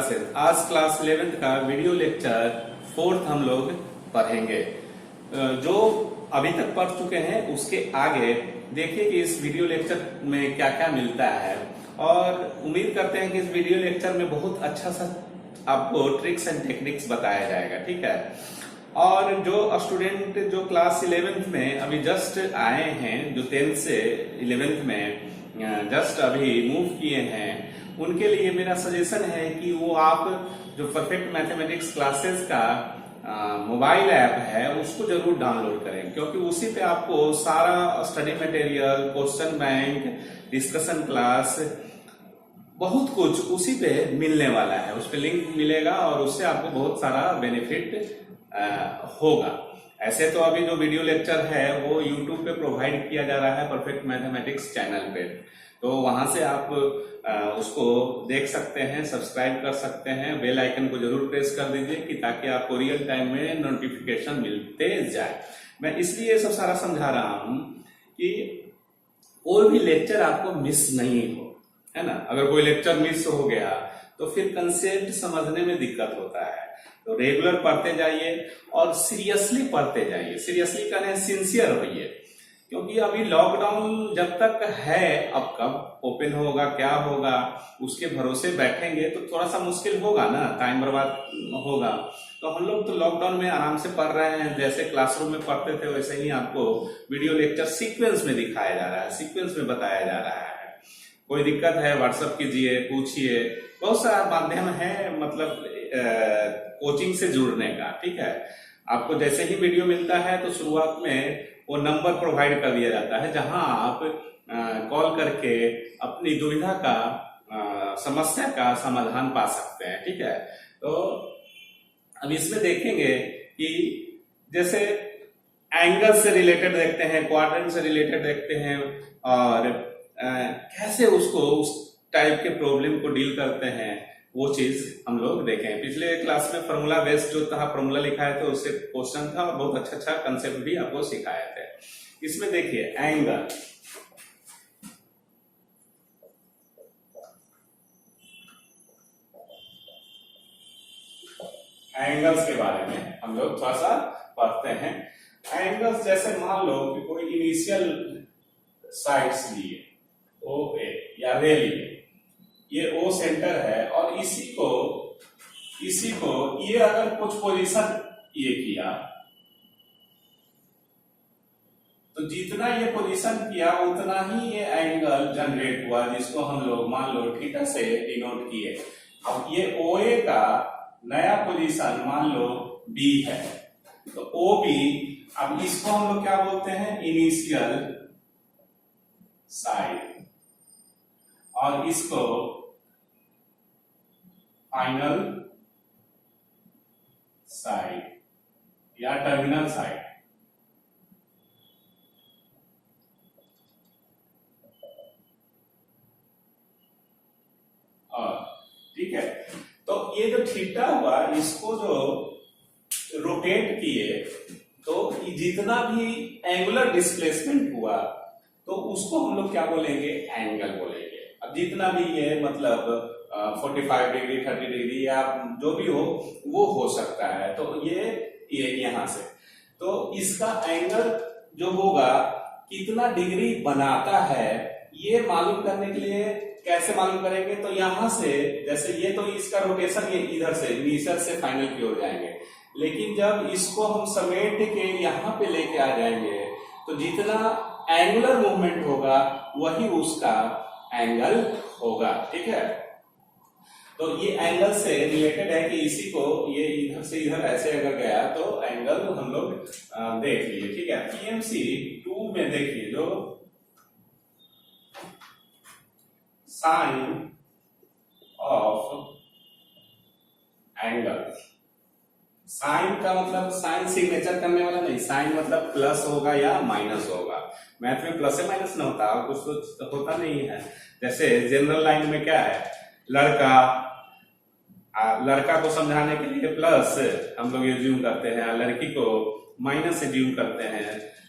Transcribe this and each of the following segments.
Classes. आज class 11th का video lecture 4th हम लोग पढ़ेंगे। जो अभी तक पढ़ चुके हैं उसके आगे देखिए कि इस वीडियो लेक्चर में क्या क्या मिलता है, और उम्मीद करते हैं कि इस वीडियो लेक्चर में बहुत अच्छा सा आपको ट्रिक्स एंड टेक्निक्स बताया जाएगा। ठीक है, और जो स्टूडेंट जो क्लास 11th में अभी जस्ट आए हैं, जो 10th से 11th में जस्ट अभी मूव किए हैं, उनके लिए मेरा सजेशन है कि वो आप जो परफेक्ट मैथमेटिक्स क्लासेस का मोबाइल ऐप है उसको जरूर डाउनलोड करें, क्योंकि उसी पे आपको सारा study material, question bank, discussion class, बहुत कुछ उसी पे मिलने वाला है। उस पे लिंक मिलेगा और उससे आपको बहुत सारा बेनिफिट होगा। ऐसे तो अभी जो वीडियो लेक्चर है वो YouTube पे प्रोवाइड किया जा रहा है परफेक्ट मैथमेटिक्स चैनल पे, तो वहां से आप उसको देख सकते हैं, सब्सक्राइब कर सकते हैं। बेल आइकन को जरूर प्रेस कर दीजिए कि ताकि आपको रियल टाइम में नोटिफिकेशन मिलते जाए। मैं इसलिए ये सब सारा समझा रहा हूं कि कोई भी लेक्चर आपको मिस नहीं हो, है ना। अगर कोई लेक्चर मिस हो गया तो फिर कंसेप्ट समझने में दिक्कत होता है। तो रेगुलर पढ़ते जाइए और सीरियसली पढ़ते जाइए। सीरियसली कहने सिंसियर होइए, क्योंकि अभी लॉकडाउन जब तक है, अब कब ओपन होगा क्या होगा उसके भरोसे बैठेंगे तो थोड़ा सा मुश्किल होगा ना, टाइम बर्बाद होगा। तो हम लोग तो लॉकडाउन में आराम से पढ़ रहे हैं, जैसे क्लासरूम में पढ़ते थे वैसे ही आपको वीडियो लेक्चर सीक्वेंस में दिखाया जा रहा है, सीक्वेंस में बताया जा रहा है। कोई दिक्कत है व्हाट्सएप कीजिए, पूछिए, बहुत सारा माध्यम है मतलब कोचिंग से जुड़ने का। ठीक है, आपको जैसे ही वीडियो मिलता है तो शुरुआत में वो नंबर प्रोवाइड कर दिया जाता है जहां आप कॉल करके अपनी दुविधा का समस्या का समाधान पा सकते हैं। ठीक है, तो अब इसमें देखेंगे कि जैसे एंगल से रिलेटेड देखते हैं, क्वाड्रेंट से रिलेटेड देखते हैं, और कैसे उसको उस टाइप के प्रॉब्लम को डील करते हैं, वो चीज हम लोग देखें। पिछले क्लास में फॉर्मूला बेस्ड जो था, फॉर्मूला लिखाए थे उससे क्वेश्चन था और बहुत अच्छा अच्छा कंसेप्ट भी आपको सिखाए थे। इसमें देखिए एंगल, एंगल्स के बारे में हम लोग थोड़ा सा पढ़ते हैं। एंगल्स जैसे मान लो कि कोई इनिशियल साइड्स लिए ओ ए या रे लिए, ये ओ सेंटर है और इसी को ये अगर कुछ पोजीशन ये किया तो जितना ये पोजीशन किया उतना ही ये एंगल जनरेट हुआ, जिसको हम लोग मान लो थीटा से डिनोट किए। अब ये ओ ए का नया पोजीशन मान लो बी है, तो ओ बी, अब इसको हम लोग क्या बोलते हैं, इनिशियल साइड, और इसको फाइनल साइड या टर्मिनल साइड। ठीक है, तो ये जो थीटा हुआ इसको जो रोटेट किए तो जितना भी एंगुलर डिस्प्लेसमेंट हुआ तो उसको हम लोग क्या बोलेंगे, एंगल बोलेंगे। अब जितना भी ये मतलब 45 डिग्री, 30 डिग्री या जो भी हो वो हो सकता है, तो ये यहां से, तो इसका एंगल जो होगा कितना डिग्री बनाता है ये मालूम करने के लिए कैसे मालूम करेंगे, तो यहां से जैसे ये तो इसका रोटेशन ये इधर से इनिशियल से फाइनल की ओर जाएंगे, लेकिन जब इसको हम समेट के यहां पे लेके आ जाएंगे तो जितना एंगुलर मूवमेंट होगा वही उसका एंगल होगा। ठीक है, तो ये एंगल से रिलेटेड है कि इसी को ये इधर से इधर ऐसे अगर गया तो एंगल हम लोग देख लिए। ठीक है, पीएमसी 2 में देखिए जो साइन ऑफ एंगल, साइन का मतलब साइन सिग्नेचर करने वाला नहीं, साइन मतलब प्लस होगा या माइनस होगा। मैथ में प्लस से माइनस ना होता, और कुछ तो होता नहीं है। जैसे जनरल लाइन में क्या है, लड़का को समझाने के लिए प्लस हम लोग यूज करते हैं, लड़की को माइनस से ड्यू करते हैं।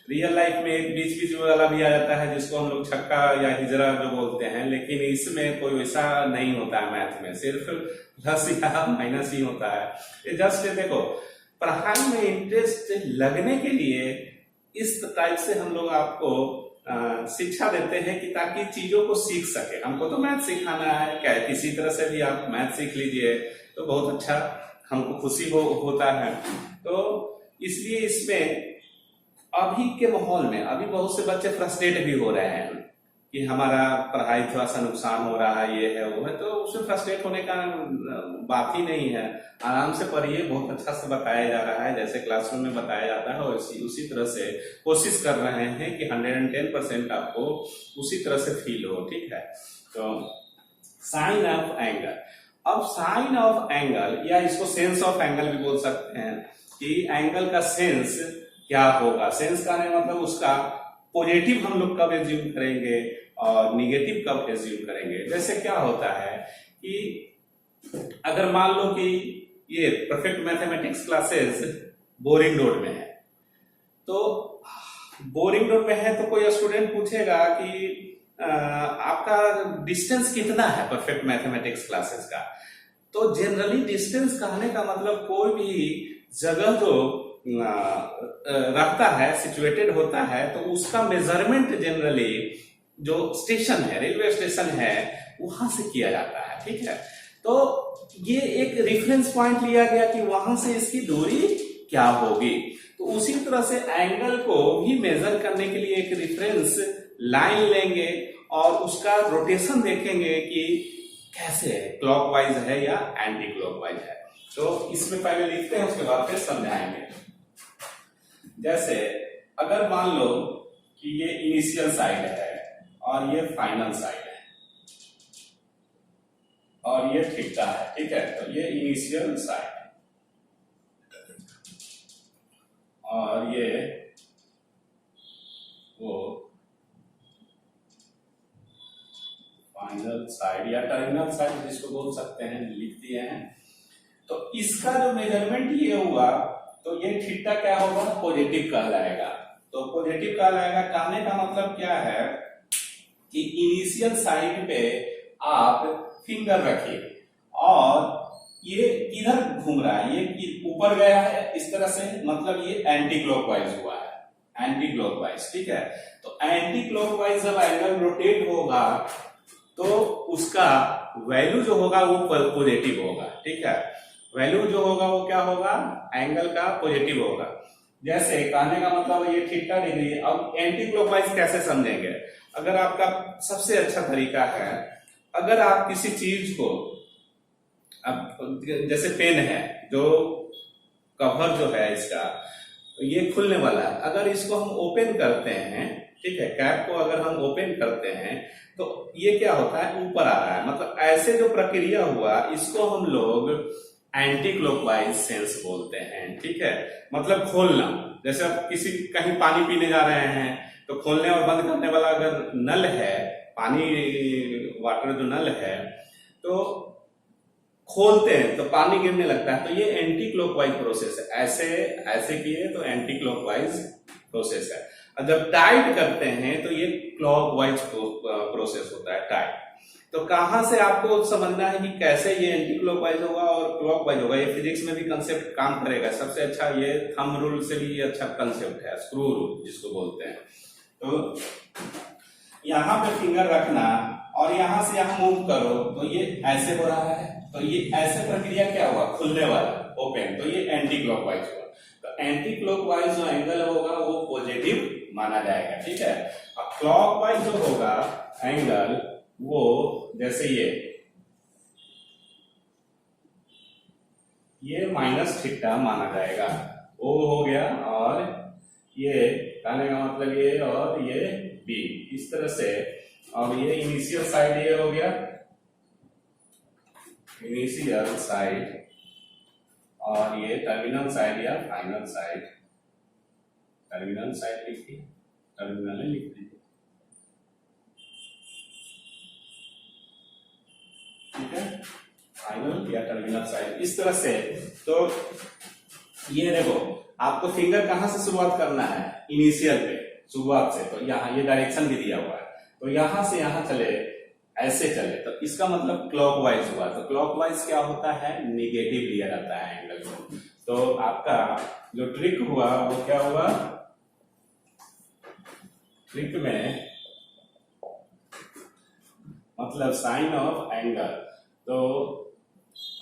रियल लाइफ में एक बीच बीच वाला भी आ जाता है जिसको हम लोग छक्का या हिजरा जो बोलते हैं, लेकिन इसमें कोई वैसा नहीं होता है। मैथ में सिर्फ प्लस या माइनस ही होता है। ये जस्ट देखो, पढ़ाई में इंटरेस्ट लगने के लिए इस टाइप से हम लोग आपको शिक्षा देते हैं कि ताकि चीजों को सीख सके। हमको तो मैथ सिखाना है, क्या किसी तरह से भी आप मैथ सीख लीजिए तो बहुत अच्छा, हमको खुशी होता है। तो इसलिए इसमें अभी के माहौल में अभी बहुत से बच्चे फ्रस्ट्रेट भी हो रहे हैं कि हमारा पढ़ाई थोड़ा सा नुकसान हो रहा है, ये है वो है, तो उसमें फ्रस्ट्रेट होने का बात ही नहीं है। आराम से पढ़िए, बहुत अच्छा से बताया जा रहा है, जैसे क्लासरूम में बताया जाता है और उसी तरह से कोशिश कर रहे हैं कि 110% आपको उसी तरह से फील हो। ठीक है, तो साइन ऑफ एंगल। अब साइन ऑफ एंगल या इसको सेंस ऑफ एंगल भी बोल सकते हैं कि एंगल का सेंस क्या होगा। सेंस का नहीं मतलब उसका पॉजिटिव हम लोग कब एज्यूम करेंगे और निगेटिव कब एज्यूम करेंगे। जैसे क्या होता है कि अगर मान लो कि ये perfect mathematics classes boring road में है, तो बोरिंग रोड में है तो कोई स्टूडेंट पूछेगा कि आपका डिस्टेंस कितना है परफेक्ट मैथमेटिक्स क्लासेस का। तो जनरली डिस्टेंस कहने का मतलब कोई भी जगह जो रखता है, सिचुएटेड होता है, तो उसका मेजरमेंट जनरली जो स्टेशन है, रेलवे स्टेशन है, वहां से किया जाता है। ठीक है, तो ये एक रेफरेंस पॉइंट लिया गया कि वहां से इसकी दूरी क्या होगी। तो उसी तरह से एंगल को भी मेजर करने के लिए एक रेफरेंस लाइन लेंगे और उसका रोटेशन देखेंगे कि कैसे है, क्लॉकवाइज है या एंटी क्लॉकवाइज है। तो इसमें पहले लिखते हैं, उसके बाद फिर समझाएंगे। जैसे अगर मान लो कि ये इनिशियल साइड है और ये फाइनल साइड है और ये थीटा है। ठीक है, तो ये इनिशियल साइड और ये वो फाइनल साइड या टर्मिनल साइड जिसको बोल सकते हैं, लिख दिए हैं। तो इसका जो मेजरमेंट ये हुआ तो ये थीटा क्या होगा, पॉजिटिव कहलाएगा। तो पॉजिटिव कहलाएगा, कहने का मतलब क्या है कि इनिशियल साइड पे आप फिंगर रखिए और ये किधर घूम रहा है, ये ऊपर गया है इस तरह से, मतलब ये एंटी क्लॉकवाइज हुआ है, एंटी क्लॉकवाइज। ठीक है, तो एंटी क्लॉकवाइज जब एंगल रोटेट होगा तो उसका वैल्यू जो होगा वो पॉजिटिव होगा। ठीक है, वैल्यू जो होगा वो क्या होगा, एंगल का पॉजिटिव होगा। जैसे कहने का मतलब ये थीटा डिग्री। अब एंटी क्लॉकवाइज कैसे समझेंगे, अगर आपका सबसे अच्छा तरीका है, अगर आप किसी चीज को, अब जैसे पेन है, जो कवर जो है इसका, ये खुलने वाला है, अगर इसको हम ओपन करते हैं, ठीक है, कैप को अगर हम ओपन करते हैं तो ये क्या होता है, ऊपर आ रहा है। मतलब ऐसे जो प्रक्रिया हुआ इसको हम लोग एंटी क्लॉकवाइज सेंस बोलते हैं। ठीक है, मतलब खोलना, जैसे आप किसी कहीं पानी पीने जा रहे हैं तो खोलने और बंद करने वाला अगर नल है, पानी वाटर जो नल है, तो खोलते हैं तो पानी गिरने लगता है, तो ये एंटी क्लॉकवाइज प्रोसेस है। ऐसे किए तो एंटी क्लॉकवाइज प्रोसेस है। और जब टाइट करते हैं तो ये क्लॉकवाइज प्रोसेस होता है, टाइट। तो कहां से आपको समझना है कि कैसे ये एंटी क्लॉकवाइज होगा और क्लॉकवाइज होगा, ये फिजिक्स में भी कंसेप्ट काम करेगा। सबसे अच्छा ये थंब रूल से भी अच्छा कंसेप्ट है, स्क्रू रूल जिसको बोलते हैं। तो यहाँ पे फिंगर रखना और यहां से यहां मूव करो तो ये ऐसे हो रहा है, तो ये ऐसे प्रक्रिया क्या हुआ, खुलने वाला, ओपन, तो ये एंटी क्लॉकवाइज हुआ। तो एंटी क्लॉकवाइज जो एंगल होगा वो पॉजिटिव माना जाएगा। ठीक है, अब क्लॉकवाइज जो होगा एंगल, वो जैसे ये माइनस थीटा माना जाएगा, ओ हो गया, और ये कहने का मतलब ये और ये बी, इस तरह से। और ये इनिशियल साइड ये हो गया, इनिशियल साइड, और ये टर्मिनल साइड या फाइनल साइड। टर्मिनल साइड लिखिए, टर्मिनल लिख दीजिए। ठीक है, फाइनल या टर्मिनल साइड, इस तरह से। तो ये देखो, आपको फिंगर कहां से शुरुआत करना है, इनिशियल पे। शुरुआत से, तो यहाँ ये डायरेक्शन भी दिया हुआ है, तो यहां से यहां चले, ऐसे चले, तो इसका मतलब क्लॉकवाइज हुआ। तो क्लॉकवाइज क्या होता है, निगेटिव लिया जाता है एंगल को। तो आपका जो ट्रिक हुआ वो क्या हुआ, ट्रिक में मतलब साइन ऑफ एंगल, तो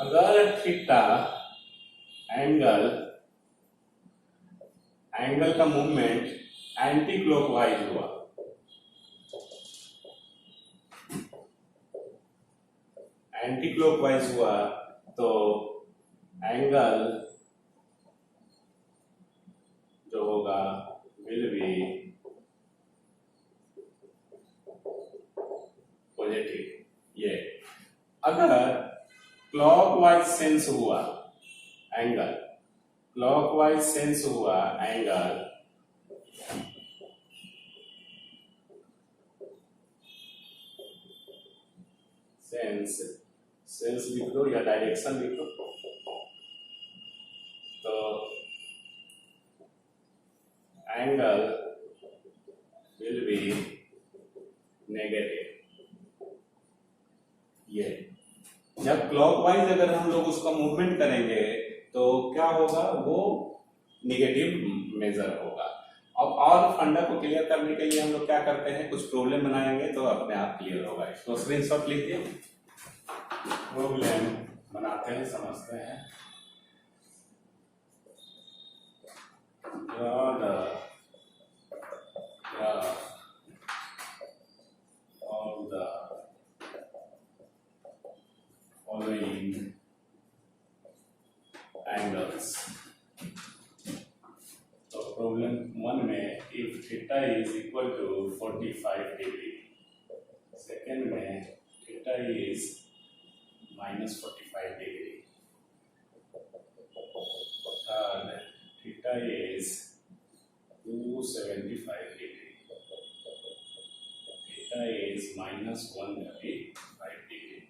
अगर थीटा एंगल का मूवमेंट एंटी क्लॉकवाइज हुआ, एंटी क्लॉकवाइज हुआ, तो एंगल जो होगा विल बी पॉजिटिव। ये अगर क्लॉकवाइज सेंस हुआ एंगल, क्लॉकवाइज सेंस हुआ एंगल, सेंस लिख दो या डायरेक्शन लिख दो, तो एंगल विल बी नेगेटिव। ये जब क्लॉकवाइज अगर हम लोग उसका मूवमेंट करेंगे तो क्या होगा, वो निगेटिव मेजर होगा। अब और फंडा को क्लियर करने के लिए हम लोग क्या करते हैं, कुछ प्रॉब्लम बनाएंगे तो अपने आप क्लियर होगा। इसको स्क्रीनशॉट लीजिए, प्रॉब्लम बनाते हैं, समझते हैं। Of the following angles. तो प्रॉब्लम 1 में if theta is equal to 45 degree, second में theta is minus 45 degree, third theta is 275 degree, theta is minus 135 degree।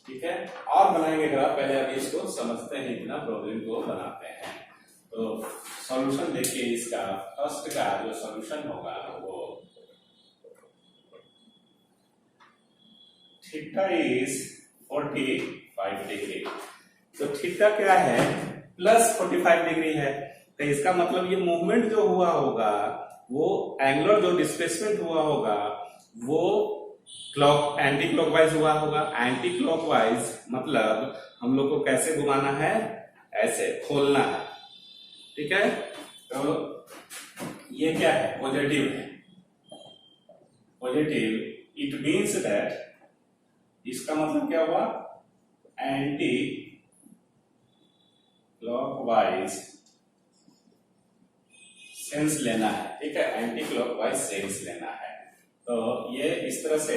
ठीक है, और बनाएंगे ग्राफ, पहले अभी इसको समझते हैं, इतना प्रॉब्लम को बनाते हैं। तो सॉल्यूशन देखिए इसका, फर्स्ट का जो सॉल्यूशन होगा वो थीटा इज 45 डिग्री। तो थीटा क्या है, प्लस 45 डिग्री है, तो इसका मतलब ये मूवमेंट जो हुआ होगा, वो एंगुलर जो डिस्प्लेसमेंट हुआ होगा वो एंटी क्लॉकवाइज हुआ होगा। एंटी क्लॉकवाइज मतलब हम लोग को कैसे घुमाना है, ऐसे खोलना है, ठीक है। तो ये क्या है, पॉजिटिव है, पॉजिटिव, इट मीन्स दैट, इसका मतलब क्या हुआ, एंटी क्लॉकवाइज सेंस लेना है, ठीक है, एंटी क्लॉकवाइज सेंस लेना है। तो ये इस तरह से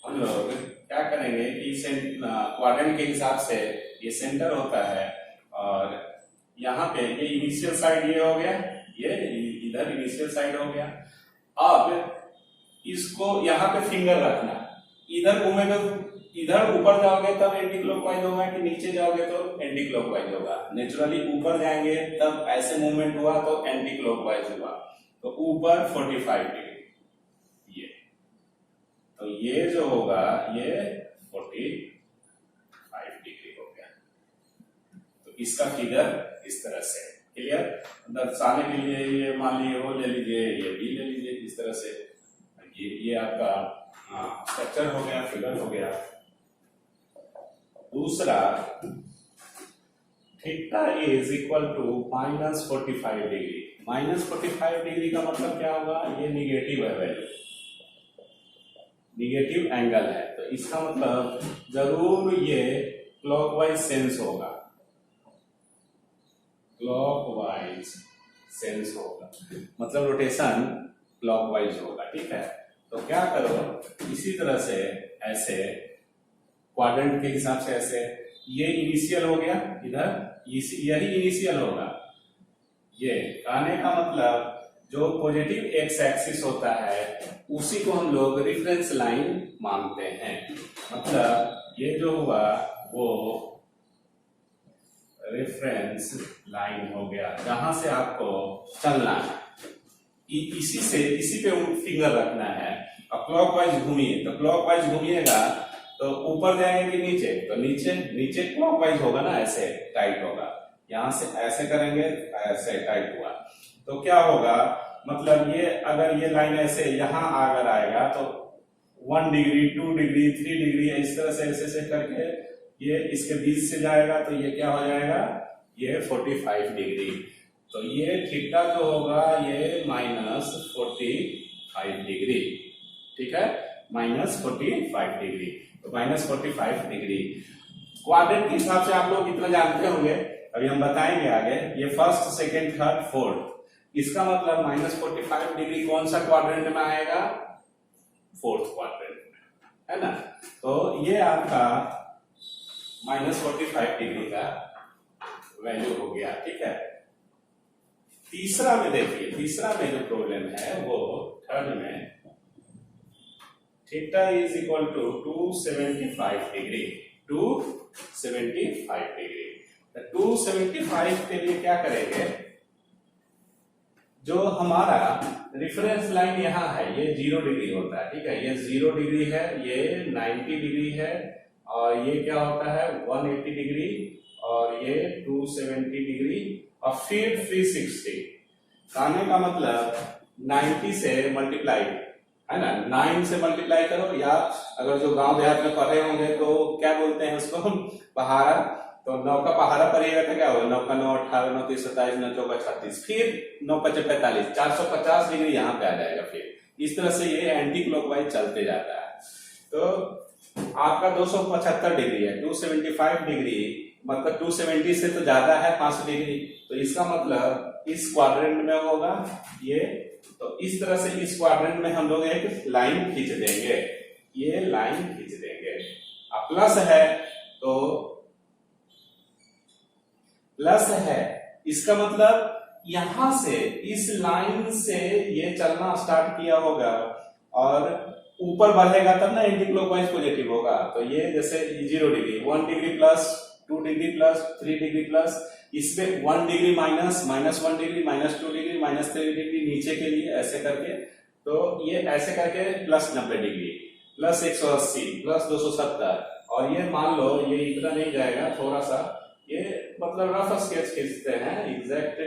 हम लोग क्या करेंगे कि क्वाड्रेंट के हिसाब से ये सेंटर होता है, और यहाँ पे ये इनिशियल साइड ये हो गया, ये इधर इनिशियल साइड हो गया। अब इसको यहाँ पे फिंगर रखना, इधर घूमेगा, इधर ऊपर जाओगे तब एंटी क्लॉकवाइज होगा, कि नीचे जाओगे तो एंटी क्लॉकवाइज होगा। नेचुरली ऊपर जाएंगे तब ऐसे मूवमेंट हुआ तो एंटी क्लॉकवाइज हुआ, तो ऊपर 45 डिग्री, ये तो ये जो होगा ये 45 डिग्री हो गया। तो इसका फिगर इस तरह से, क्लियर। दर्शाने के लिए ये मान लीजिए वो ले लीजिए, ये भी ले लीजिए, इस तरह से ये आपका स्ट्रक्चर हो गया, फिगर हो गया। दूसरा, theta is equal to minus 45 degree. Minus 45 degree का मतलब क्या होगा, ये निगेटिव है वैल्यू, निगेटिव एंगल है, तो इसका मतलब जरूर ये क्लॉकवाइज सेंस होगा, क्लॉकवाइज सेंस होगा, मतलब रोटेशन क्लॉकवाइज होगा, ठीक है। तो क्या करो, इसी तरह से ऐसे क्वाड्रेंट के हिसाब से ऐसे, ये इनिशियल हो गया, इधर यही इनिशियल होगा। ये कहने का मतलब जो पॉजिटिव एक्स एक्सिस होता है उसी को हम लोग रेफरेंस लाइन मानते हैं। मतलब ये जो हुआ वो रेफरेंस लाइन हो गया, जहां से आपको चलना है। इसी पे फिंगर रखना है। अब क्लॉकवाइज घूमिए, तो क्लॉकवाइज घूमिएगा तो ऊपर जाएंगे कि नीचे, तो नीचे नीचे क्लॉकवाइज होगा ना, ऐसे टाइट होगा। यहां से ऐसे करेंगे, ऐसे टाइट हुआ तो क्या होगा, मतलब ये अगर ये लाइन ऐसे यहां अगर आएगा तो 1 डिग्री 2 डिग्री 3 डिग्री इस तरह से ऐसे करके ये इसके बीच से जाएगा, तो ये क्या हो जाएगा, ये 45 डिग्री। तो ये थीटा जो होगा ये -45 डिग्री, ठीक है, -45 डिग्री। तो -45 डिग्री क्वाड्रेंट के हिसाब से आप लोग इतना जानते होंगे, अभी हम बताएंगे आगे। ये फर्स्ट, सेकंड, थर्ड, फोर्थ, इसका मतलब -45 डिग्री कौन सा क्वाड्रेंट में आएगा, फोर्थ क्वाड्रेंट में, है ना। तो ये आपका -45 डिग्री का वैल्यू हो गया, ठीक है। तीसरा में देखिए, तीसरा में जो प्रॉब्लम है वो थर्ड में, theta is equal to 275 degree, 275 degree. 275 के लिए क्या करेंगे, जो हमारा रिफरेंस लाइन यहाँ है ये 0 डिग्री होता है, ठीक है, ये 0 डिग्री है, ये 90 डिग्री है, और ये क्या होता है 180 डिग्री, और ये 270 डिग्री, और फिर 360। कहने का मतलब 90 से मल्टीप्लाई, है ना, 9 से मल्टीप्लाई करो, या अगर जो गांव देहात में पढ़े होंगे तो क्या बोलते हैं उसको, पहाड़ा, तो 9 का पहाड़ा पड़ेगा तो क्या होगा, 9 का 9 18, 9 30 27, 9 चौका 36, फिर 9 5 45, 450 डिग्री यहाँ पे आ जाएगा। फिर इस तरह से ये एंटी क्लॉकवाइज चलते जाता है। तो आपका 275 डिग्री है, 275 डिग्री मतलब 270 से तो ज्यादा है 5 डिग्री, तो इसका मतलब इस क्वाड्रेंट में होगा ये। तो इस तरह से इस क्वाड्रेंट में हम लोग एक लाइन खींच देंगे, ये लाइन खींच देंगे। अब प्लस है तो प्लस है, इसका मतलब यहां से इस लाइन से ये चलना स्टार्ट किया होगा, और ऊपर बढ़ेगा तब ना एंटी क्लॉकवाइज पॉजिटिव होगा। तो ये जैसे 0 degree, 1 degree plus, 2 degree plus, 3 degree plus, इसमें 1 degree minus, -1 degree, -2 degree, -3 degree नीचे के लिए ऐसे करके, तो ये ऐसे करके +90 डिग्री, +180, +270, और ये मान लो ये इतना नहीं जाएगा, थोड़ा सा ये मतलब रफ स्केच खींचते हैं, एग्जैक्ट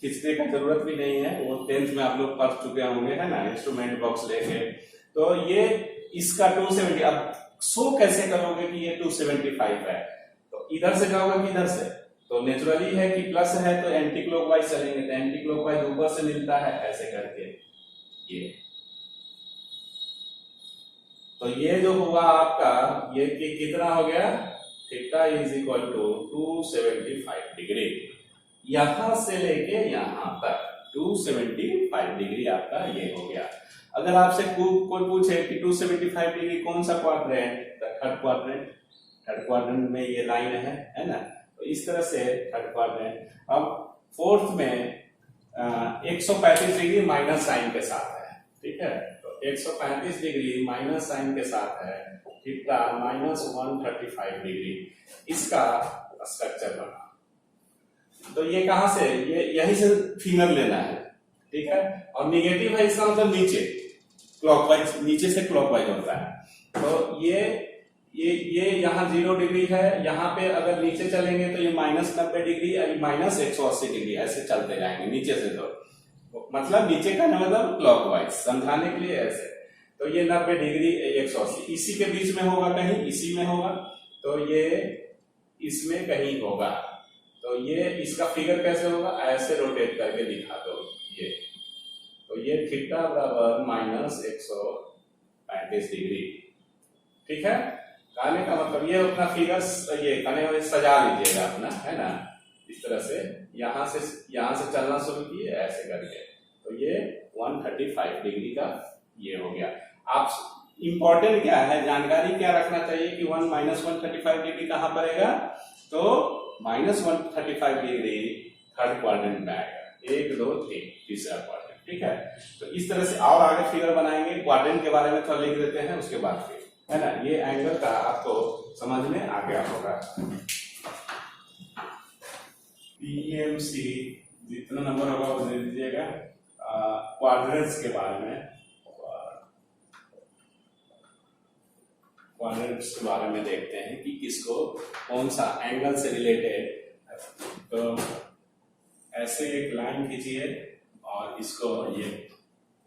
खींचने की जरूरत भी नहीं है, वो 10th में आप लोग पढ़ चुके होंगे, है ना, इंस्ट्रूमेंट बॉक्स लेके। तो ये इसका 270, अब शो कैसे करोगे कि ये 275 है, तो इधर से जाओगे कि इधर से, तो नेचुरली है कि प्लस है तो एंटी क्लॉकवाइज चलेंगे, तो एंटी क्लॉकवाइज ऊपर से मिलता है ऐसे करके ये। तो ये जो हुआ आपका ये कितना हो गया, theta is equal to 275 degree, यहां से लेके यहां तक 275 डिग्री आपका ये हो गया। अगर आपसे कोई पूछे कि 275 डिग्री कौन सा quadrant, third quadrant, third quadrant में ये लाइन है ना, तो इस तरह से थर्ड क्वाड्रेंट। अब फोर्थ में 135 डिग्री माइनस साइन के साथ है, ठीक है, तो 135 डिग्री माइनस साइन के साथ है, थीटा -135 डिग्री इसका स्ट्रक्चर बना। तो ये कहां से, ये यहीं से फिंगर लेना है, ठीक है, और निगेटिव है इसका मतलब नीचे क्लॉकवाइज, नीचे से क्लॉकवाइज होता है। तो ये यहाँ 0 डिग्री है, यहाँ पे अगर नीचे चलेंगे तो ये -90 डिग्री, -180 डिग्री ऐसे चलते जाएंगे नीचे से। तो मतलब नीचे का मतलब क्लॉकवाइज, समझाने के लिए ऐसे। तो ये 90 डिग्री 180 इसी के बीच में होगा, कहीं इसी में होगा, तो ये इसमें कहीं होगा। तो ये इसका फिगर कैसे होगा, ऐसे रोटेट करके दिखा दो ये। तो ये थीटा बराबर -135 डिग्री, ठीक है। कहने का मतलब ये अपना फिगर ये कहने सजा लीजिएगा अपना, है ना, इस तरह से यहां से चलना शुरू किए ऐसे करके। तो ये 135 डिग्री का ये हो गया। आप इंपॉर्टेंट क्या है, जानकारी क्या रखना चाहिए कि -135 डिग्री कहां पड़ेगा, तो -135 डिग्री थर्ड क्वाड्रेंट में आएगा, 1 2 3 तीसरा क्वाड्रेंट, ठीक है। तो इस तरह से और आगे फिगर बनाएंगे, क्वाड्रेंट के बारे में थोड़ा लिख देते हैं उसके बाद फिर, है ना, ये एंगल का आपको समझ में आ गया होगा। PMC जितना नंबर होगा वो दे दीजिएगा, क्वाड्रेंट्स के बारे में, क्वाड्रेंट्स के बारे में देखते हैं कि किसको कौन सा एंगल से रिलेटेड। तो ऐसे एक लाइन खींचिए और इसको ये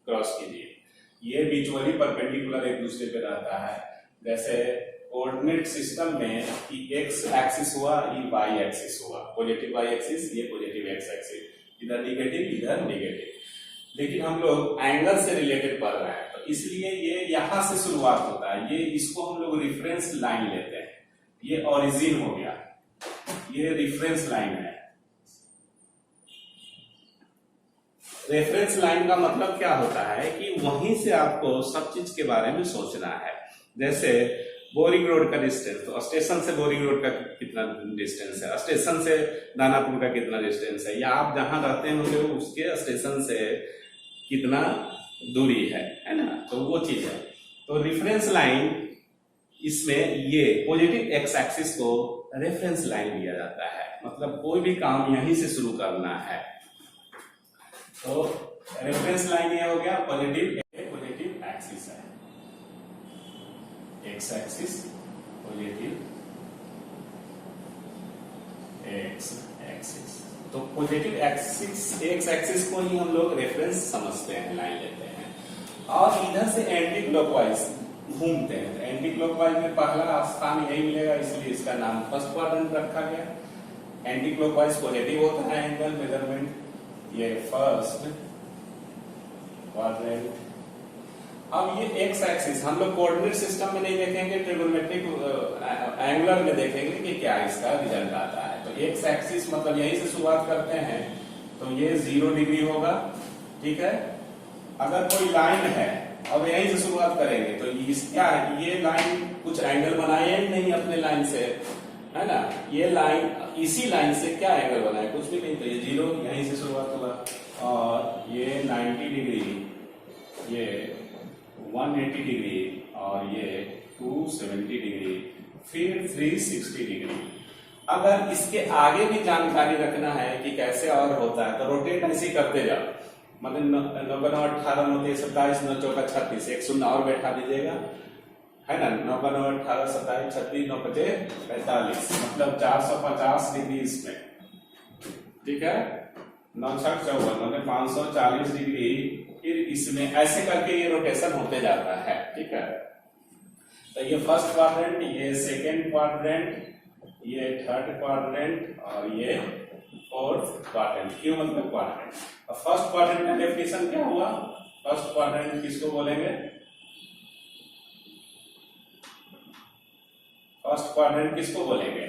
क्रॉस कीजिए, ये विजुअली परपेंडिकुलर एक दूसरे पे रहता है। जैसे कोऑर्डिनेट सिस्टम में कि एक्स एक्सिस हुआ, ये वाई एक्सिस हुआ, पॉजिटिव वाई एक्सिस, ये पॉजिटिव एक्स एक्सिस, इधर निगेटिव इधर निगेटिव। लेकिन हम लोग एंगल से रिलेटेड पढ़ रहे हैं, तो इसलिए ये यहां से शुरुआत होता है। ये इसको हम लोग रिफरेंस लाइन लेते हैं, ये ओरिजिन हो गया, ये रिफरेंस लाइन है। रेफरेंस लाइन का मतलब क्या होता है कि वहीं से आपको सब चीज के बारे में सोचना है। जैसे बोरिंग रोड का डिस्टेंस, तो स्टेशन से बोरिंग रोड का कितना डिस्टेंस है, स्टेशन से दानापुर का कितना डिस्टेंस है, या आप जहां रहते होंगे उसके स्टेशन से कितना दूरी है ना, तो वो चीज है। तो रेफरेंस लाइन, इसमें ये पॉजिटिव एक्स एक्सिस को रेफरेंस लाइन दिया जाता है, मतलब कोई भी काम यहीं से शुरू करना है। तो रेफरेंस लाइन ये हो गया, पॉजिटिव एक्सिस है, x axis, positive x axis. तो पॉजिटिव एक्सिस, एक्स एक्सिस को ही हम लोग रेफरेंस समझते हैं, लाइन लेते हैं। और इधर से एंटी क्लॉकवाइज घूमते हैं, तो एंटी क्लॉकवाइज में पहला स्थान यही मिलेगा, इसलिए इसका नाम फर्स्ट क्वाड्रेंट रखा गया। एंटी क्लॉकवाइज पॉजिटिव होता है एंगल मेजरमेंट, ये फर्स्ट क्वाड्रेंट। अब ये एक्स एक्सिस हम लोग कोऑर्डिनेट सिस्टम में नहीं देखेंगे, ट्रिगोनोमेट्रिक एंगुलर में देखेंगे कि क्या इसका रिजल्ट आता है। तो एक्स एक्सिस मतलब यहीं से शुरुआत करते हैं, तो ये 0 डिग्री होगा, ठीक है। अगर कोई लाइन है, अब यहीं से शुरुआत करेंगे, तो क्या है, ये लाइन कुछ एंगल बनाए नहीं अपने लाइन से, है ना। ये लाइन, इसी लाइन से क्या एंगल बनाए, कुछ भी नहीं, तो ये 0 यहीं से शुरुआत होगा। और ये 90 डिग्री, ये 180 डिग्री, और ये 270 डिग्री, फिर 360 डिग्री। अगर इसके आगे भी जानकारी रखना है कि कैसे और होता है, तो रोटेट ऐसे करते जाओ, मतलब 9 9 18 9 27 9 चौका 36, एक शून्य और बैठा दीजिएगा, है ना। 9 9 18 27 36 9 5 45, मतलब 450 डिग्री इसमें, ठीक है। 9 6 54, मतलब 540 डिग्री। फिर इसमें ऐसे करके ये रोटेशन होते जाता है, ठीक है। तो ये फर्स्ट क्वाड्रेंट, ये सेकेंड क्वाड्रेंट, ये थर्ड क्वाड्रेंट, और ये फोर्थ क्वाड्रेंट। क्यों मतलब क्वाड्रेंट? अब फर्स्ट क्वाड्रेंट का डेफिनेशन क्या हुआ? फर्स्ट क्वाड्रेंट किसको बोलेंगे? फर्स्ट क्वाड्रेंट किसको बोलेंगे?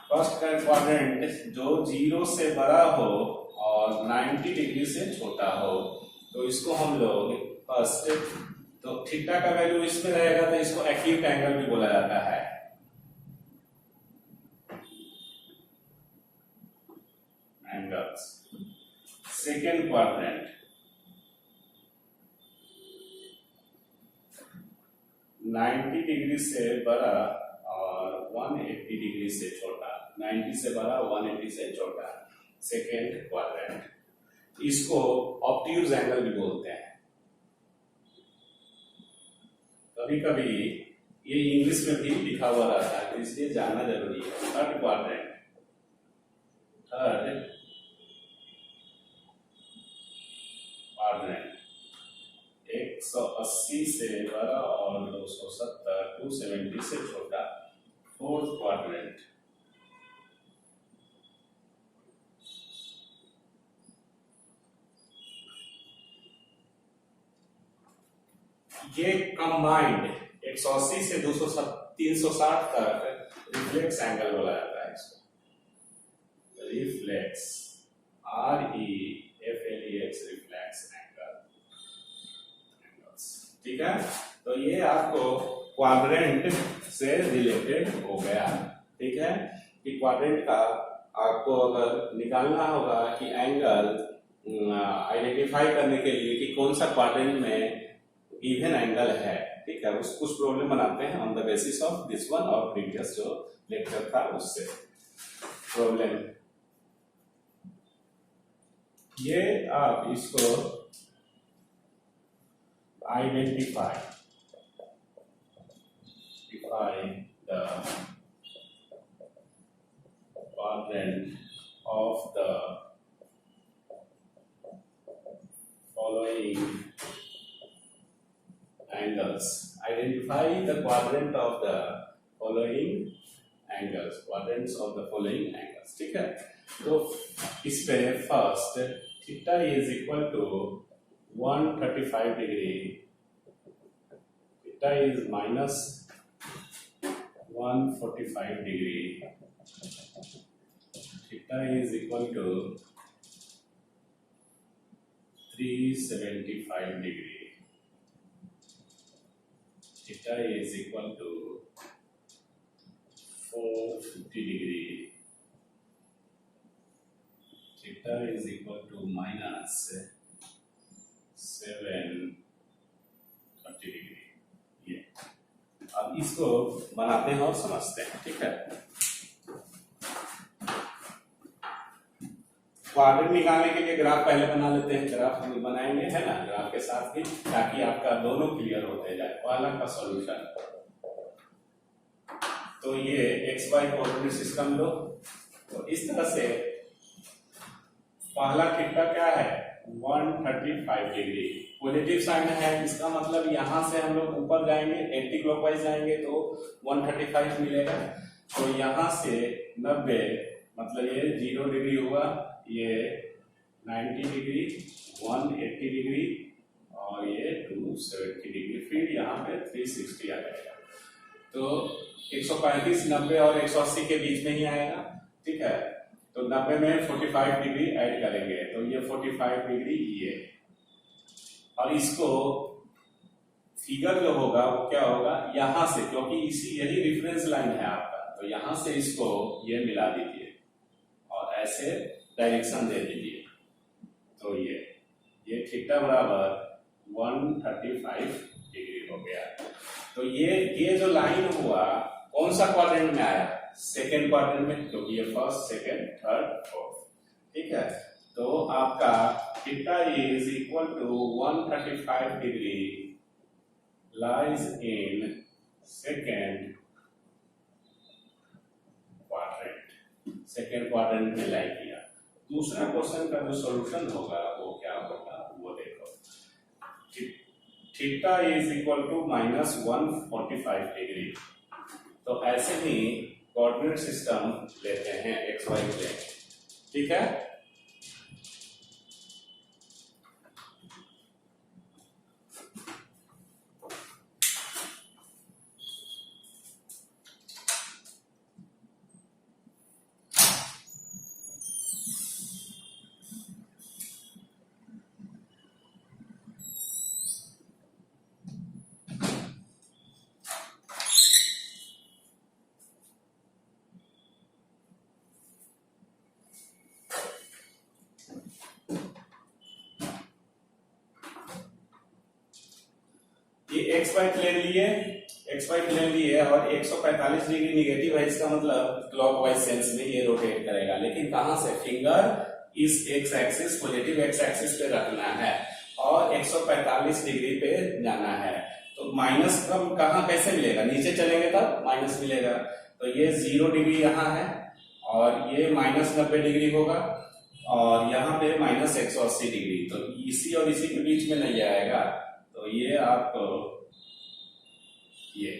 फर्स्ट क्वाड्रेंट जो 0 से बड़ा हो और 90 डिग्री से छोटा हो, तो इसको हम लोग फर्स्ट, तो थीटा का वैल्यू इसमें रहेगा, तो इसको एक्यूट एंगल भी बोला जाता है। एंगल्स। सेकेंड क्वाड्रेंट 90 डिग्री से बड़ा और 180 डिग्री से छोटा, 90 से बड़ा 180 से छोटा, सेकेंड क्वाड्रेंट। इसको ऑब्ट्यूज एंगल भी बोलते हैं। कभी कभी ये इंग्लिश में भी लिखा हुआ रहता है, इसलिए जानना जरूरी है। थर्ड क्वाड्रेंट, थर्ड क्वाड्रेंट 180 से बड़ा और 270 270 से छोटा, फोर्थ क्वाड्रेंट। ये कंबाइंड 180 से 360 तक रिफ्लेक्स एंगल बोला जाता है इसको। रिफ्लेक्स, REFLEX, रिफ्लेक्स एंगल, ठीक है। तो ये आपको क्वाड्रेंट से रिलेटेड हो गया, ठीक है। कि क्वाड्रेंट का आपको अगर निकालना होगा कि एंगल आइडेंटिफाई करने के लिए कि कौन सा क्वाड्रेंट में इवन एंगल है, ठीक है। कुछ प्रॉब्लम बनाते हैं on the basis of this one, और प्रीवियस जो लेक्चर था उससे प्रॉब्लम। ये आप इसको identify define the quadrant of the following angles. Identify the quadrant of the following angles. Quadrants of the following angles. ठीक है, तो इस पे first theta is equal to 135 degree, theta is minus 145 degree, theta is equal to 375 degree, theta is equal to 450 degree, theta is equal to minus 730 degree। ये अब इसको बनाते हैं और समझते हैं। ठीक है, क्वाड्रेंट निकालने के लिए ग्राफ पहले बना लेते हैं। ग्राफ हम बनाएंगे, है ना, ग्राफ के साथ ही, ताकि आपका दोनों क्लियर होते जाए। पहला का सॉल्यूशन, तो ये एक्स वाई कोऑर्डिनेट सिस्टम लो, तो इस तरह से पहला थीटा क्या है 135 डिग्री, पॉजिटिव साइन है, इसका मतलब यहां से हम लोग ऊपर जाएंगे, एंटी क्लॉकवाइज जाएंगे तो 135 मिलेगा। तो यहां से 90 मतलब ये 0 डिग्री हुआ, ये 90 डिग्री, 180 डिग्री और ये 270 डिग्री, फिर यहाँ पे 360 आ जाएगा। तो 135, 90 और 180 के बीच में ही आएगा। ठीक है, तो 90 में 45 डिग्री ऐड करेंगे तो ये 45 डिग्री ये, और इसको फिगर जो होगा वो क्या होगा, यहां से, क्योंकि इसी यही रेफरेंस लाइन है आपका, तो यहां से इसको ये मिला दीजिए और ऐसे डायरेक्शन दे दीजिए। तो ये थीटा बराबर 135 डिग्री हो गया। तो ये जो लाइन हुआ कौन सा क्वाड्रेंट में आया, सेकेंड क्वाड्रेंट में, क्योंकि ये फर्स्ट, सेकेंड, थर्ड, फोर्थ। ठीक है, तो आपका theta is equal to 135 degree lies in second quadrant, second quadrant में लाई किया। दूसरा क्वेश्चन का जो सॉल्यूशन होगा वो क्या होगा वो देखो, theta is equal to minus 145 degree. तो ऐसे ही कोऑर्डिनेट सिस्टम लेते हैं एक्स वाई प्लेन। ठीक है, ये एक्स वाई प्लेन लिए और 145 डिग्री निगेटिव है, इसका मतलब क्लॉकवाइज सेंस में ये रोटेट करेगा, लेकिन कहां से, फिंगर इस x axis, positive x axis पे रखना है और 145 डिग्री पे जाना है। तो माइनस कम कहां कैसे मिलेगा, नीचे चलेंगे तब माइनस मिलेगा। तो ये 0 डिग्री यहाँ है और ये माइनस 90 डिग्री होगा और यहाँ पे माइनस 180 डिग्री, तो इसी और इसी के बीच में नहीं आएगा। तो ये आपको ये,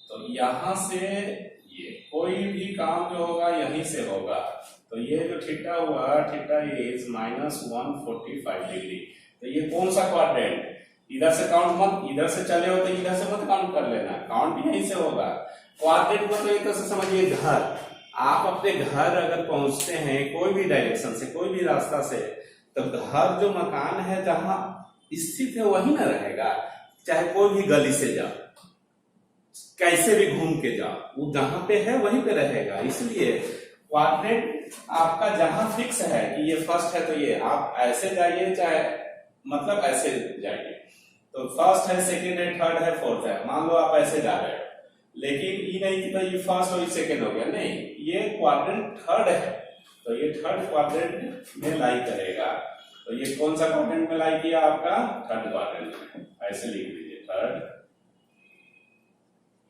तो यहां से ये कोई भी काम जो होगा यहीं से होगा। तो ये जो थीटा हुआ, थीटा इज माइनस 145 डिग्री। तो ये कौन सा क्वाड्रेंट, इधर से काउंट मत, इधर से चले हो तो इधर से मत काउंट कर लेना, काउंट भी यहीं से होगा। क्वाड्रेंट मतलब एक तरह से समझिए घर, आप अपने घर अगर पहुंचते हैं कोई भी डायरेक्शन से, कोई भी रास्ता से, तो घर जो मकान है जहां स्थित है वही ना रहेगा, चाहे कोई भी गली से जाओ, कैसे भी घूम के जाओ, वो जहां पे है वहीं पे रहेगा। इसलिए क्वाड्रेंट आपका जहां फिक्स है कि ये फर्स्ट है तो ये आप ऐसे जाइए, चाहे मतलब ऐसे जाइए, तो फर्स्ट है, सेकेंड है, थर्ड है, फोर्थ है, मान लो आप ऐसे जा रहे हो, लेकिन ये नहीं कि तो ये फर्स्ट और ये सेकेंड हो गया, नहीं, ये क्वाड्रेंट थर्ड है, तो ये थर्ड क्वाड्रेंट में लाई करेगा। तो ये कौन सा क्वाड्रेंट में लाई किया आपका? थर्ड क्वाड्रेंट में। ऐसे लिख लीजिए थर्ड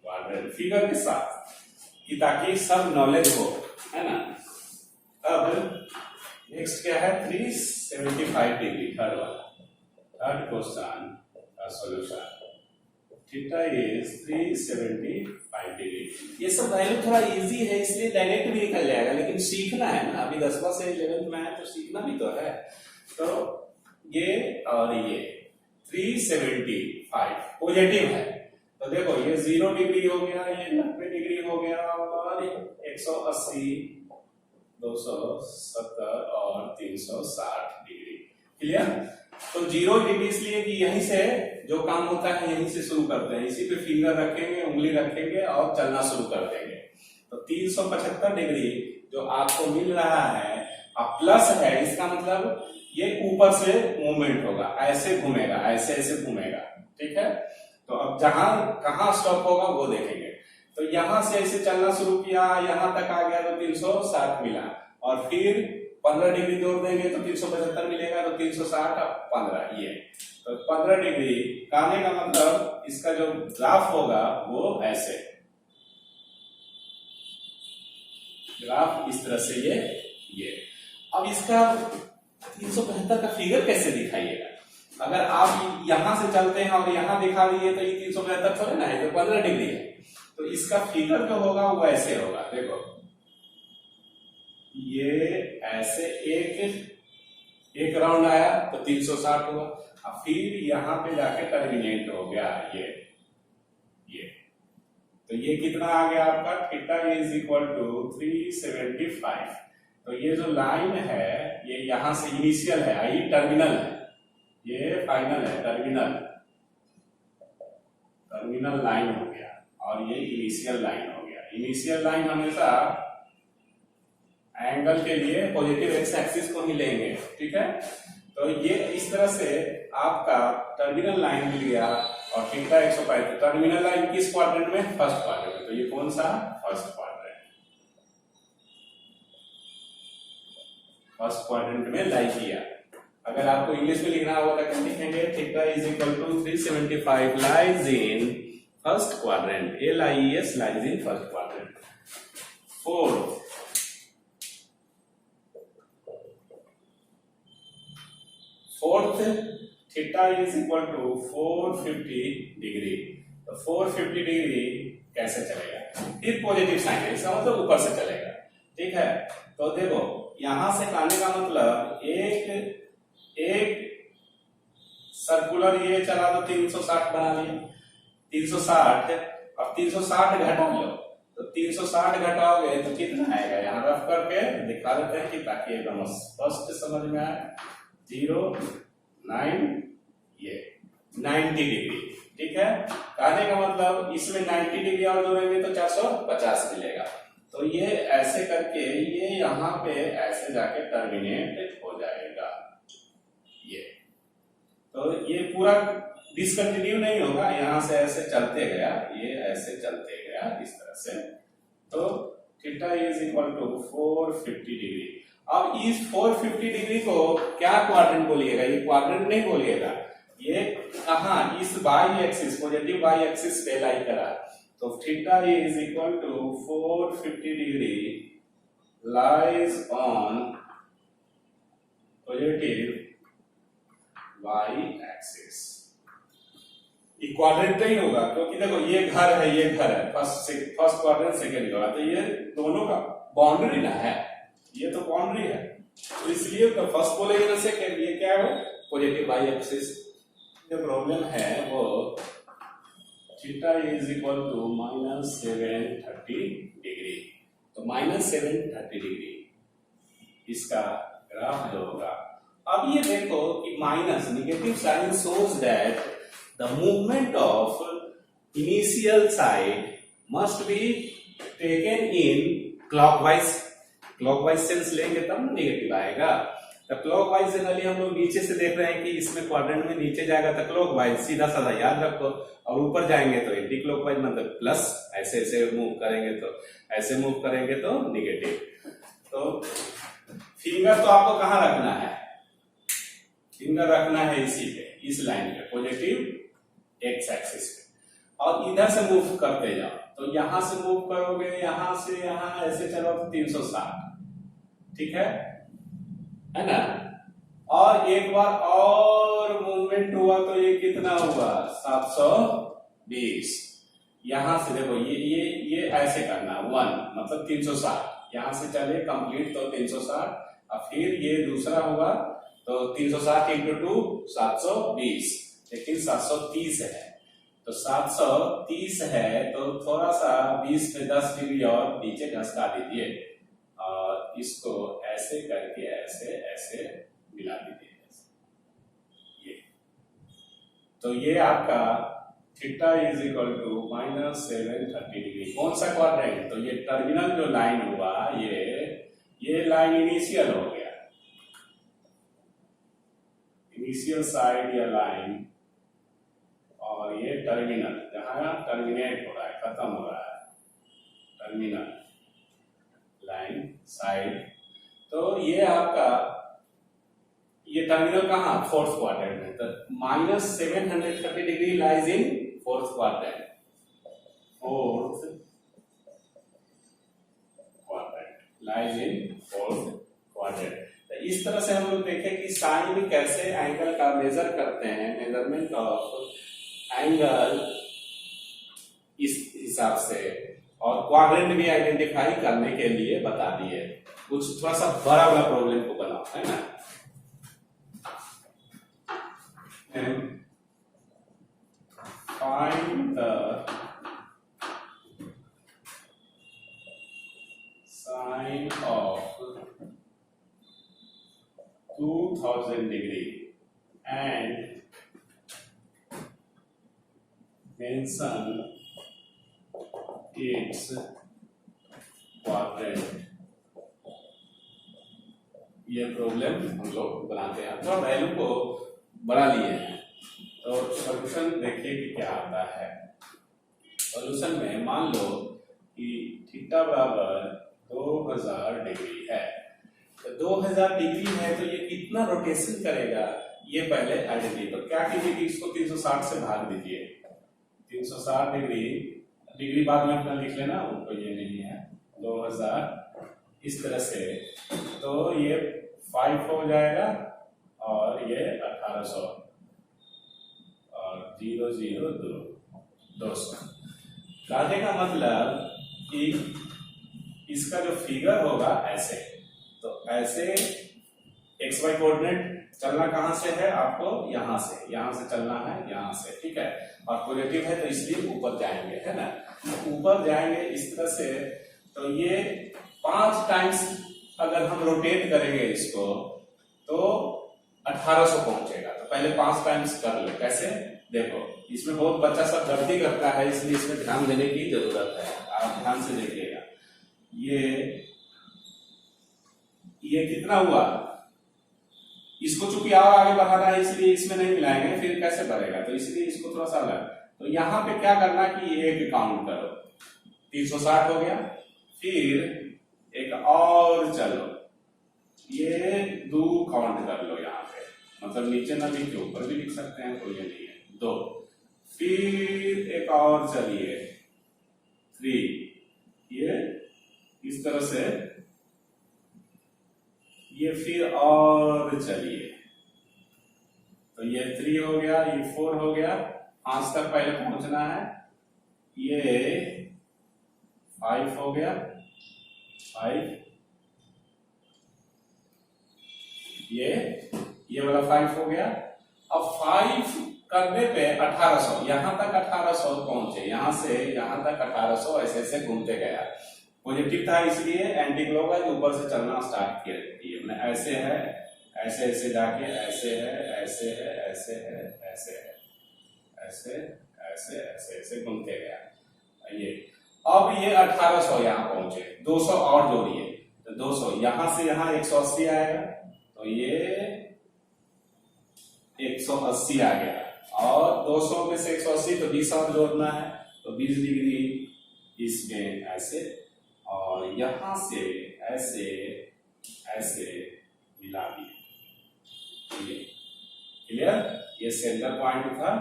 क्वाड्रेंट फिगर के साथ, कि ताकि सब नॉलेज हो, है ना। अब नेक्स्ट क्या है? 375 डिग्री, थर्ड वाला, थर्ड क्वेश्चन का सॉल्यूशन। Theta is 375 degree. ये सब वैल्यू थोड़ा इजी है इसलिए डायरेक्ट भी निकल जाएगा, लेकिन सीखना है ना, अभी 10वां से 11th में है तो सीखना भी तो है। तो ये और ये 375 पॉजिटिव है, तो देखो ये 0 डिग्री हो गया, ये 90 डिग्री हो गया, और 180, 270 और 360 डिग्री। क्लियर? तो 0 डिग्री इसलिए कि यहीं से जो काम होता है यहीं से शुरू करते हैं, इसी पे फिंगर रखेंगे, उंगली रखेंगे और चलना शुरू कर देंगे। तो 375 डिग्री जो आपको मिल रहा है अब प्लस है, इसका मतलब ये ऊपर से मूवमेंट होगा, ऐसे घूमेगा, ऐसे ऐसे घूमेगा। ठीक है, तो अब कहां स्टॉप होगा वो देखेंगे। तो यहां से ऐसे चलना शुरू किया, यहां तक आ गया तो 360 मिला, और फिर 15 डिग्री जोड़ देंगे तो 375 मिलेगा, तो 360 अब 15, ये तो 15 डिग्री। कहने का मतलब इसका जो ग्राफ होगा वो ऐसे, ग्राफ इस तरह से ये। अब इसका 375 का फिगर कैसे दिखाइएगा? अगर आप यहां से चलते हैं और यहां दिखा दिए तो ये 375 थोड़े ना है, तो 15 डिग्री है। तो इसका फिगर जो होगा वो ऐसे होगा, देखो ये ऐसे एक राउंड आया तो 360 हुआ, और फिर यहां पे जाके टर्मिनेट हो गया ये। तो ये कितना आ गया आपका? Theta is equal to 375। तो ये जो लाइन है ये यहां से इनिशियल है, ये टर्मिनल है, ये फाइनल है, टर्मिनल लाइन हो गया, और ये इनिशियल लाइन हो गया। इनिशियल लाइन हमेशा एंगल के लिए पॉजिटिव एक्स एक्सिस को ही लेंगे। ठीक है, तो ये इस तरह से आपका टर्मिनल लाइन मिल गया, और थीटा 105। टर्मिनल लाइन किस क्वाड्रेंट में? फर्स्ट क्वाड्रेंट में। तो ये कौन सा? First quadrant. फर्स्ट क्वाड्रेंट में लाई किया। अगर आपको इंग्लिश में लिखना होगा तो लिखेंगे theta is equal to 375 lies in first quadrant. LIES lies in first quadrant. Fourth theta is equal to 450 degree. तो 450 डिग्री कैसे चलेगा? फिर पॉजिटिव साइन है, इसका मतलब ऊपर से चलेगा। ठीक है, तो देखो यहां से कहने का मतलब एक सर्कुलर ये चला तो 360 बना लिया, 360। अब 360 घटा लो, तो 360 घटाओगे तो कितना आएगा? यहाँ रफ करके दिखा देते हैं कि ताकि एकदम स्पष्ट समझ में आए। 0, 9, ये 90 डिग्री। ठीक है, कहने का मतलब इसमें 90 डिग्री और जोड़ेंगे तो 450 मिलेगा। तो ये ऐसे करके ये यहाँ पे ऐसे जाके टर्मिनेट हो जाएगा। ये तो ये पूरा डिसकंटिन्यू नहीं होगा, यहां से ऐसे चलते गया, ये ऐसे चलते गया इस तरह से। तो theta is equal to 450 degree. अब इस 450 डिग्री को क्या क्वाड्रेंट बोलिएगा? ये क्वाड्रेंट नहीं बोलिएगा, ये कहां? इस y axis, positive y axis पे लाई करा। तो theta is equal to 450 degree lies on positive y axis. Quadrant नहीं होगा क्योंकि देखो ये घर है, फर्स्ट क्वाड्रेंट, सेकेंड होगा, तो ये दोनों का बाउंड्री ना है, ये तो बाउंड्री है, तो इसलिए तो फर्स्ट बोलेंगे ना सेकेंड। ये क्या है? Positive y axis. जो प्रॉब्लम है वो theta is equal to -730 degree. तो -730 डिग्री इसका ग्राफ जो होगा। अब ये देखो कि minus negative sign shows that the movement of initial side must be taken in clockwise sense लेंगे तब नेगेटिव आएगा। तो क्लॉकवाइज जनरली हम लोग नीचे से देख रहे हैं कि इसमें क्वाड्रेंट में नीचे जाएगा तो क्लॉकवाइज, सीधा साधा याद रखो, और ऊपर जाएंगे तो एंटी क्लॉकवाइज, मतलब प्लस। ऐसे ऐसे मूव करेंगे तो ऐसे मूव करेंगे तो नेगेटिव। तो फिंगर तो आपको कहां रखना है? फिंगर रखना है इसी पे, इस लाइन पे, पॉजिटिव एक्स एक्सिस पे, और इधर से मूव करते जाओ। तो यहां से मूव करोगे, यहां से यहां ऐसे चलो तो 360, ठीक है ना। और एक बार और मूवमेंट हुआ तो ये कितना हुआ, 720। यहां से देखो ये ऐसे करना 1 मतलब 360, यहां से चले कंप्लीट तो 360, और फिर ये दूसरा हुआ तो 360 इंटू 2 720, लेकिन 730 है, तो 730 है तो थोड़ा सा 20 में 10 डिग्री और नीचे घसका दीजिए, और इसको ऐसे करके ऐसे ऐसे मिला दीजिए। ये तो ये आपका theta is equal to -730 degree. कौन सा क्वाड्रेंट, तो ये टर्मिनल जो लाइन हुआ, ये लाइन इनिशियल हो गया, इनिशियल साइड या लाइन, और ये टर्मिनल जहां टर्मिनेट हो रहा है, खत्म हो रहा है, टर्मिनल लाइन साइड। तो ये आपका ये टर्मिनल कहाँ, फोर्थ क्वाड्रेंट में, तो -730 degree lies in fourth quadrant, fourth quadrant lies in fourth quadrant. तो इस तरह से हम लोग देखें कि साइन कैसे एंगल का मेजर करते हैं, मेजरमेंट ऑफ एंगल इस हिसाब से, और क्वाड्रेंट भी आइडेंटिफाई करने के लिए बता दिए। कुछ थोड़ा सा बड़ा वाला प्रॉब्लम को बनाओ, है ना। Find the sine of 2000 degree and mention its quadrant। ये प्रॉब्लम हम लोग बनाते हैं, तो वैल्यू को बढ़ा लिए हैं। तो सॉल्यूशन देखिए कि क्या आता है। सॉल्यूशन में मान लो कि थीटा बराबर 2000 डिग्री है, तो 2000 डिग्री है तो ये कितना रोटेशन करेगा, ये पहले आइडेंटिफाई। तो क्या कीजिए कि इसको 360 से भाग दीजिए, 360 डिग्री बाद में अपना लिख लेना, उनको ये नहीं है, 2000 इस तरह से, तो ये 5 हो जाएगा और ये 1800 और 200। कहने का मतलब कि इसका जो फिगर होगा ऐसे, तो ऐसे एक्स वाई कोऑर्डिनेट चलना कहां से है आपको, यहां से चलना है, यहां से, ठीक है। और पॉजिटिव है तो इसलिए ऊपर जाएंगे, है ना, ऊपर जाएंगे इस तरह से। तो ये 5 टाइम्स अगर हम रोटेट करेंगे इसको तो 1800 पहुंचेगा। तो पहले 5 टाइम्स कर लो, कैसे देखो, इसमें बहुत बच्चा सब गलती करता है, इसलिए इसमें ध्यान देने की जरूरत है। आप ध्यान से देखिएगा, ये कितना हुआ, इसको चूंकि और आगे बढ़ाना है इसलिए इसमें नहीं मिलाएंगे, फिर कैसे बढ़ेगा, तो इसलिए इसको थोड़ा सा अलग। तो यहाँ पे क्या करना कि एक काउंट करो, 360 हो गया, फिर एक और चलो, ये 2 काउंट कर लो यहाँ पे, मतलब नीचे ना लिख के ऊपर भी लिख सकते हैं, कोई ये नहीं है, 2, फिर एक और चलिए 3, ये इस तरह से, ये फिर और चलिए, तो ये 3 हो गया, ये 4 हो गया, 5 तक पहले पहुंचना है, ये 5 हो गया, 5, ये वाला 5 हो गया। अब 5 करने पे 1800, यहां तक 1800 पहुंचे, यहां से यहां तक 1800 ऐसे ऐसे घूमते गया। पॉजिटिव था इसलिए एंटी क्लॉकवाइज ऊपर से चलना स्टार्ट किया, ऐसे है, ऐसे ऐसे जाके ऐसे है, ऐसे है, ऐसे है, ऐसे है, ऐसे ऐसे ऐसे ऐसे घूमते गया। ये अब ये 1800 यहाँ पहुंचे, 200 और जोड़िए, तो 200 यहां से यहां 180 आएगा, तो ये 180 आ गया, और 200 में से 180 तो 20 और जोड़ना है, तो 20 डिग्री इसमें ऐसे, और यहां से ऐसे ऐसे मिला दिए, ये सेंटर पॉइंट था,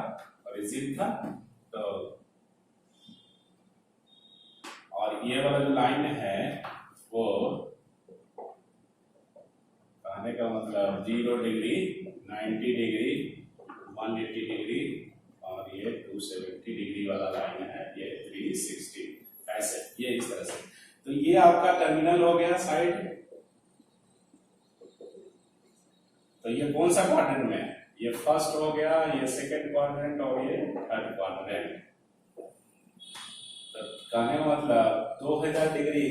ओरिजिन था, तो और ये वाला जो लाइन है वो कहने का मतलब 0 डिग्री, 90 डिग्री, 180 डिग्री और ये 270 डिग्री वाला लाइन है, ये 360, ऐसे ये इस तरह से। तो ये आपका टर्मिनल हो गया साइड। तो ये कौन सा क्वाड्रेंट में है? ये फर्स्ट हो गया, ये सेकंड क्वाड्रेंट और ये थर्ड क्वाड्रेंट। तो कहने का मतलब 2000 degree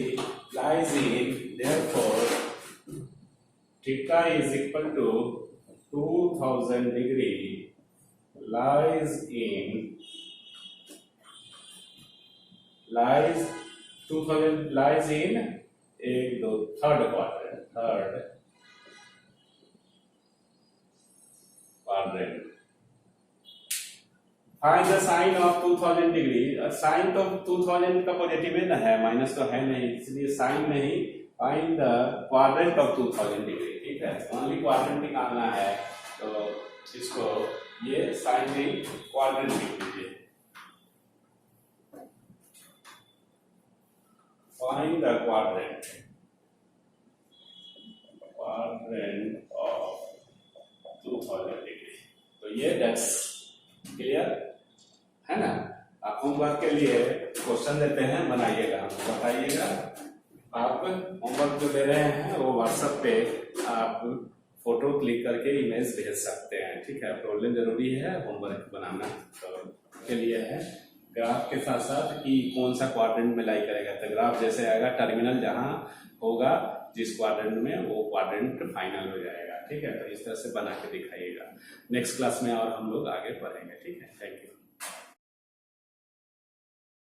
lies in, therefore theta is equal to 2000 degree lies in 2000 lies in third quadrant. Find the sine of 2000 degree. Sine तो 2000 का पॉजिटिव है ना, है, माइनस तो है नहीं, इसलिए साइन नहीं। Find the quadrant of 2000 degree, ठीक है, ओनली क्वाड्रेंट निकालना है। तो इसको ये साइन नहीं, क्वाड्रेंट लिख लीजिए। Find the quadrant of 2000 degree. तो ये दैट्स क्लियर है ना। आप होमवर्क के लिए क्वेश्चन देते हैं, बनाइएगा, बताइएगा। आप होमवर्क जो दे रहे हैं वो व्हाट्सएप पे आप फोटो क्लिक करके इमेज भेज सकते हैं, ठीक है। प्रॉब्लम जरूरी है, होमवर्क बनाना तो के लिए है। ग्राफ के साथ साथ कि कौन सा क्वाड्रेंट में लाई करेगा, तो ग्राफ जैसे आएगा, टर्मिनल जहां होगा जिस क्वाड्रेंट में, वो क्वाड्रेंट फाइनल हो जाएगा, ठीक है। तो इस तरह से बना के दिखाइएगा। नेक्स्ट क्लास में और हम लोग आगे पढ़ेंगे, ठीक है। Thank you.